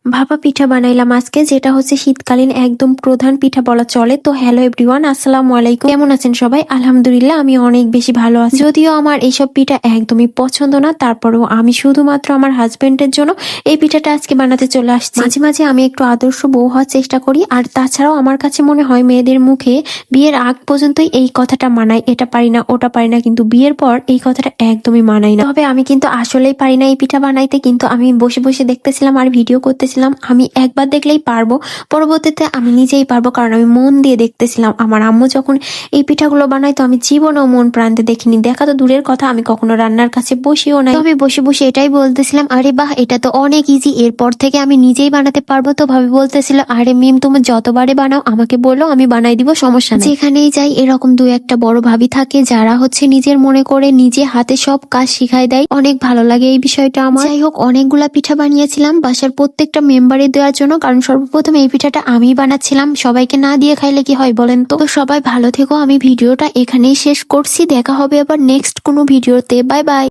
ভাপা পিঠা বানাইলাম আজকে, যেটা হচ্ছে শীতকালীন একদম প্রধান পিঠা বলা চলে। তো হ্যালো এভরিওয়ান, আসসালামু আলাইকুম। কেমন আছেন সবাই? আলহামদুলিল্লাহ আমি অনেক বেশি ভালো আছি। যদিও আমার এইসব পিঠা একদমই পছন্দ না, তারপরেও আমি শুধুমাত্র আমার হাজবেন্ডের জন্য এই পিঠাটা আজকে বানাতে চলে আসছি। মাঝে মাঝে আমি একটু আদর্শ বউ হওয়ার চেষ্টা করি। আর তাছাড়াও আমার কাছে মনে হয় মেয়েদের মুখে বিয়ের আগ পর্যন্তই এই কথাটা মানায়, এটা পারি না ওটা পারি না, কিন্তু বিয়ের পর এই কথাটা একদমই মানাই না। তবে আমি কিন্তু আসলেই পারি না এই পিঠা বানাইতে, কিন্তু আমি বসে বসে দেখতেছিলাম আর ভিডিও করতেছিলাম। আমি একবার দেখলেই পারবো, পরবর্তীতে আমি নিজেই পারবো, কারণ আমি মন দিয়ে দেখতেছিলাম। আমার আম্মু যখন এই পিঠাগুলো বানাইতো আমি জীবনেও মন প্রান্তে দেখিনি, দেখা তো দূরের কথা আমি কখনো রান্নার কাছে বসিও নাই। তো আমি বসে বসে এটাই বলতেছিলাম, আরে বাহ এটা তো অনেক ইজি, এরপর থেকে আমি নিজেই বানাতে পারবো। তো ভাবি বলতেছিল, আরে মিম তুমি যতবারে বানাও আমাকে বলো, আমি বানাই দিব, সমস্যা নেই। যেখানেই যাই এরকম দু একটা বড় ভাবি থাকে যারা হচ্ছে নিজের মনে করে নিজে হাতে সব কাজ শিখাই দেয়। অনেক ভালো লাগে এই বিষয়টা আমার। যাই হোক, অনেকগুলা পিঠা বানিয়েছিলাম বাসার প্রত্যেকটা মেম্বারে দেওয়ার জন্য, কারণ সর্বপ্রথম এই পিঠাটা আমি বানাচ্ছিলাম, সবাইকে না দিয়ে খাইলে কি হয় বলেন তো। সবাই ভালো থেকো, আমি ভিডিওটা এখানেই শেষ করছি, দেখা হবে আবার নেক্সট কোনো ভিডিওতে। Bye bye.